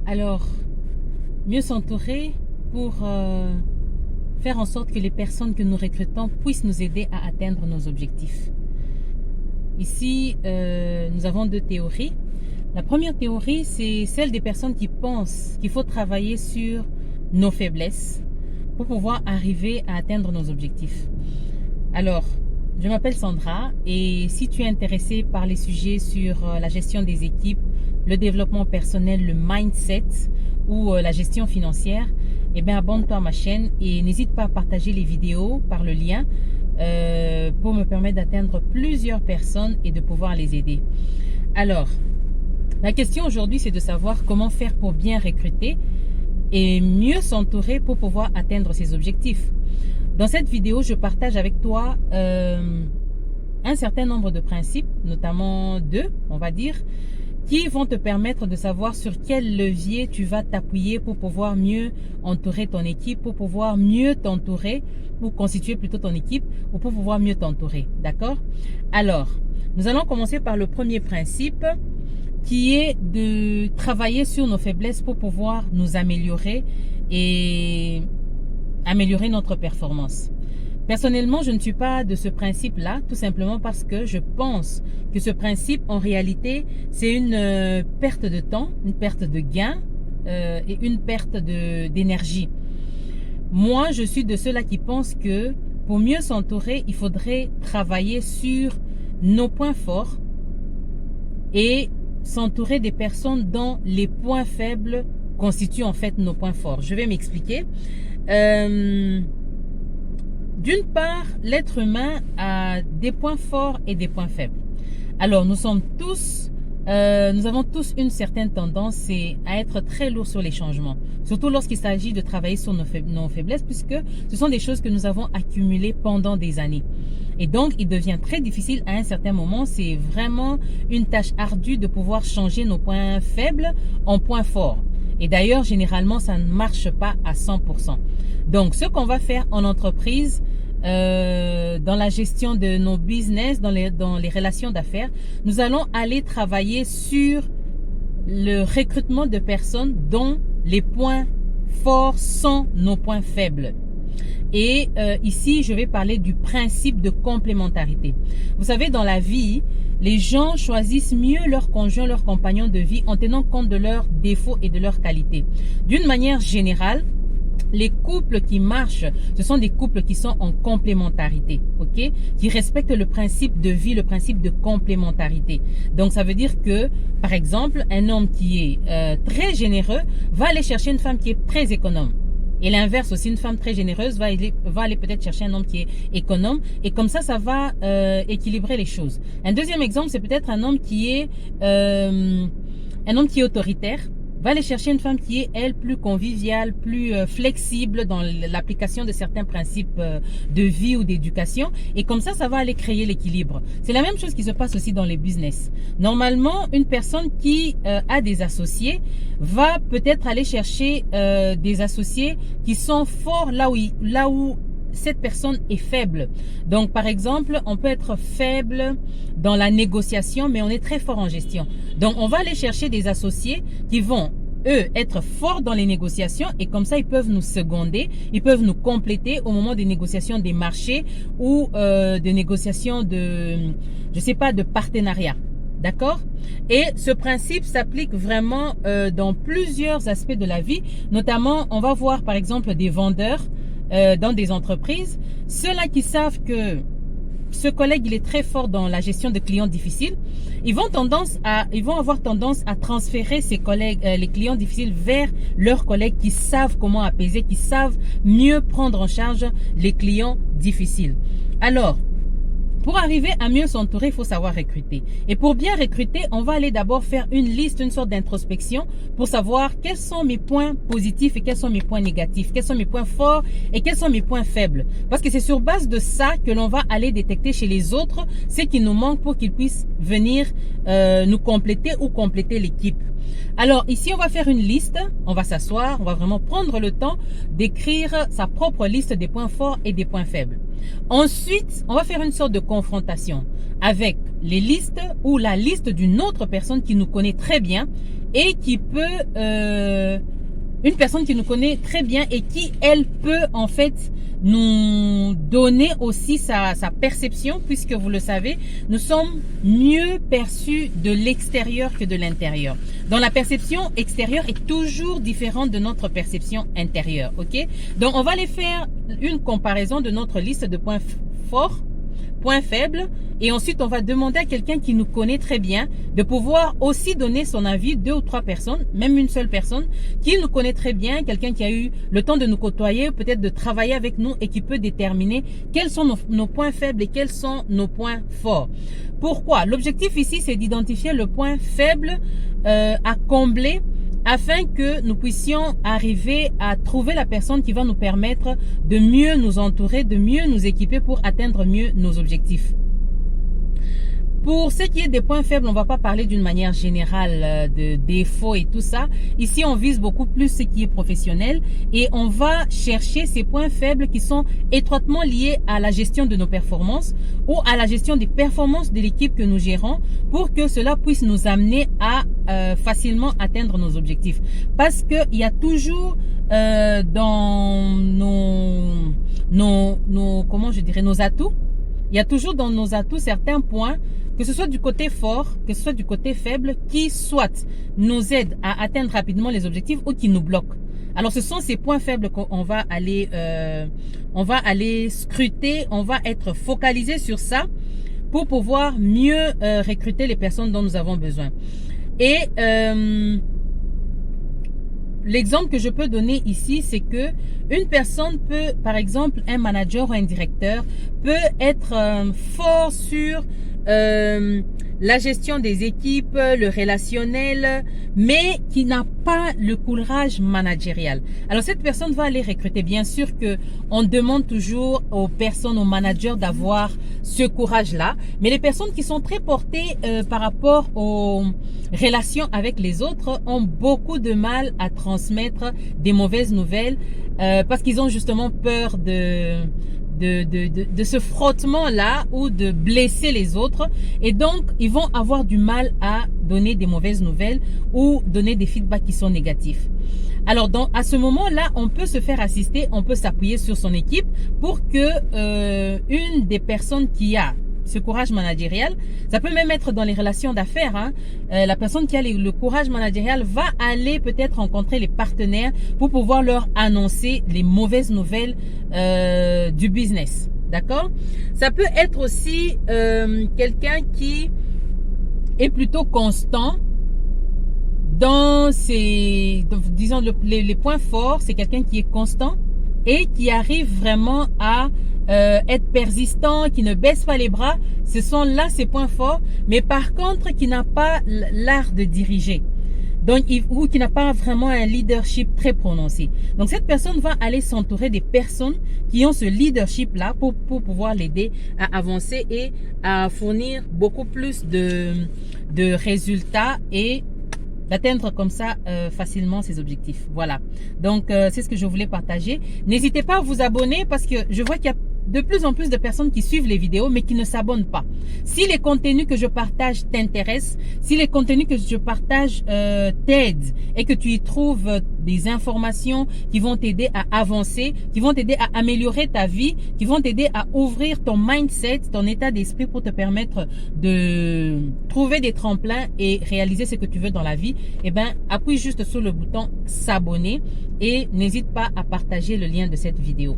Alors, mieux s'entourer pour faire en sorte que les personnes que nous recrutons puissent nous aider à atteindre nos objectifs. Ici, nous avons deux théories. La première théorie, c'est celle des personnes qui pensent qu'il faut travailler sur nos faiblesses pour pouvoir arriver à atteindre nos objectifs. Alors, je m'appelle Sandra et si tu es intéressé par les sujets sur la gestion des équipes, le développement personnel, le mindset ou la gestion financière, eh bien abonne-toi à ma chaîne et n'hésite pas à partager les vidéos par le lien pour me permettre d'atteindre plusieurs personnes et de pouvoir les aider. Alors, la question aujourd'hui, c'est de savoir comment faire pour bien recruter et mieux s'entourer pour pouvoir atteindre ses objectifs. Dans cette vidéo, je partage avec toi un certain nombre de principes, notamment deux, on va dire, qui vont te permettre de savoir sur quel levier tu vas t'appuyer pour pouvoir mieux entourer ton équipe, pour pouvoir mieux t'entourer, ou constituer plutôt ton équipe, ou pour pouvoir mieux t'entourer. D'accord? Alors, nous allons commencer par le premier principe, qui est de travailler sur nos faiblesses pour pouvoir nous améliorer et améliorer notre performance. Personnellement, je ne suis pas de ce principe-là, tout simplement parce que je pense que ce principe, en réalité, c'est une perte de temps, une perte de gain et une perte d'énergie. Moi, je suis de ceux-là qui pensent que pour mieux s'entourer, il faudrait travailler sur nos points forts et s'entourer des personnes dont les points faibles constituent en fait nos points forts. Je vais m'expliquer. D'une part, l'être humain a des points forts et des points faibles. Alors, nous avons tous une certaine tendance à être très lourds sur les changements, surtout lorsqu'il s'agit de travailler sur nos faiblesses, puisque ce sont des choses que nous avons accumulées pendant des années. Et donc, il devient très difficile à un certain moment. C'est vraiment une tâche ardue de pouvoir changer nos points faibles en points forts. Et d'ailleurs, généralement, ça ne marche pas à 100%. Donc, ce qu'on va faire en entreprise, dans la gestion de nos business, dans les relations d'affaires, nous allons aller travailler sur le recrutement de personnes dont les points forts sont nos points faibles. Et ici, je vais parler du principe de complémentarité. Vous savez, dans la vie, les gens choisissent mieux leur conjoint, leur compagnon de vie en tenant compte de leurs défauts et de leurs qualités. D'une manière générale, les couples qui marchent, ce sont des couples qui sont en complémentarité, ok? Qui respectent le principe de vie, le principe de complémentarité. Donc, ça veut dire que, par exemple, un homme qui est très généreux va aller chercher une femme qui est très économe. Et l'inverse aussi, une femme très généreuse va aller peut-être chercher un homme qui est économe. Et comme ça va équilibrer les choses. Un deuxième exemple, c'est peut-être un homme qui est autoritaire. Va aller chercher une femme qui est, elle, plus conviviale, plus flexible dans l'application de certains principes de vie ou d'éducation. Et comme ça va aller créer l'équilibre. C'est la même chose qui se passe aussi dans les business. Normalement, une personne qui a des associés va peut-être aller chercher des associés qui sont forts là où cette personne est faible. Donc, par exemple, on peut être faible dans la négociation, mais on est très fort en gestion. Donc, on va aller chercher des associés qui vont, eux, être forts dans les négociations et comme ça, ils peuvent nous seconder, ils peuvent nous compléter au moment des négociations des marchés ou des négociations de partenariat. D'accord? Et ce principe s'applique vraiment dans plusieurs aspects de la vie. Notamment, on va voir par exemple des vendeurs dans des entreprises, ceux-là qui savent que ce collègue il est très fort dans la gestion de clients difficiles, ils vont avoir tendance à transférer ces collègues, les clients difficiles vers leurs collègues qui savent comment apaiser, qui savent mieux prendre en charge les clients difficiles. Alors, pour arriver à mieux s'entourer, il faut savoir recruter. Et pour bien recruter, on va aller d'abord faire une liste, une sorte d'introspection pour savoir quels sont mes points positifs et quels sont mes points négatifs, quels sont mes points forts et quels sont mes points faibles. Parce que c'est sur base de ça que l'on va aller détecter chez les autres ce qui nous manque pour qu'ils puissent venir nous compléter ou compléter l'équipe. Alors ici, on va faire une liste, on va s'asseoir, on va vraiment prendre le temps d'écrire sa propre liste des points forts et des points faibles. Ensuite, on va faire une sorte de confrontation avec les listes ou la liste d'une autre personne qui nous connaît très bien et qui peut... une personne qui nous connaît très bien et qui, elle, peut en fait nous donner aussi sa perception, puisque vous le savez, nous sommes mieux perçus de l'extérieur que de l'intérieur. Donc la perception extérieure est toujours différente de notre perception intérieure, ok? Donc on va aller faire une comparaison de notre liste de points forts, points faibles, et ensuite on va demander à quelqu'un qui nous connaît très bien de pouvoir aussi donner son avis, 2 ou 3 personnes, même une seule personne qui nous connaît très bien, quelqu'un qui a eu le temps de nous côtoyer, peut-être de travailler avec nous et qui peut déterminer quels sont nos points faibles et quels sont nos points forts. Pourquoi? L'objectif ici, c'est d'identifier le point faible à combler afin que nous puissions arriver à trouver la personne qui va nous permettre de mieux nous entourer, de mieux nous équiper pour atteindre mieux nos objectifs. Pour ce qui est des points faibles, on ne va pas parler d'une manière générale de défauts et tout ça. Ici, on vise beaucoup plus ce qui est professionnel et on va chercher ces points faibles qui sont étroitement liés à la gestion de nos performances ou à la gestion des performances de l'équipe que nous gérons pour que cela puisse nous amener à facilement atteindre nos objectifs. Parce qu'il y a toujours dans nos atouts, il y a toujours dans nos atouts certains points, que ce soit du côté fort, que ce soit du côté faible, qui soit nous aident à atteindre rapidement les objectifs ou qui nous bloquent. Alors ce sont ces points faibles qu'on va aller scruter, on va être focalisé sur ça pour pouvoir mieux recruter les personnes dont nous avons besoin. Et l'exemple que je peux donner ici, c'est que une personne peut, par exemple, un manager ou un directeur peut être fort sur la gestion des équipes, le relationnel, mais qui n'a pas le courage managérial. Alors cette personne va aller recruter. Bien sûr que on demande toujours aux personnes, aux managers d'avoir ce courage-là, mais les personnes qui sont très portées par rapport aux relations avec les autres ont beaucoup de mal à transmettre des mauvaises nouvelles parce qu'ils ont justement peur de ce frottement-là ou de blesser les autres, et donc ils vont avoir du mal à donner des mauvaises nouvelles ou donner des feedbacks qui sont négatifs. Alors à ce moment-là, on peut se faire assister, on peut s'appuyer sur son équipe pour que une des personnes qui a ce courage managérial, ça peut même être dans les relations d'affaires, hein. La personne qui a le courage managérial va aller peut-être rencontrer les partenaires pour pouvoir leur annoncer les mauvaises nouvelles du business, d'accord? Ça peut être aussi quelqu'un qui est plutôt constant dans disons les points forts. C'est quelqu'un qui est constant et qui arrive vraiment à être persistant, qui ne baisse pas les bras. Ce sont là ses points forts, mais par contre qui n'a pas l'art de diriger, donc ou qui n'a pas vraiment un leadership très prononcé. Donc cette personne va aller s'entourer des personnes qui ont ce leadership là pour pouvoir l'aider à avancer et à fournir beaucoup plus de résultats et d'atteindre comme ça facilement ses objectifs. Voilà, donc c'est ce que je voulais partager. N'hésitez pas à vous abonner parce que je vois qu'il y a de plus en plus de personnes qui suivent les vidéos mais qui ne s'abonnent pas. Si les contenus que je partage t'intéressent, si les contenus que je partage t'aident et que tu y trouves des informations qui vont t'aider à avancer, qui vont t'aider à améliorer ta vie, qui vont t'aider à ouvrir ton mindset, ton état d'esprit pour te permettre de trouver des tremplins et réaliser ce que tu veux dans la vie, eh ben, appuie juste sur le bouton s'abonner et n'hésite pas à partager le lien de cette vidéo.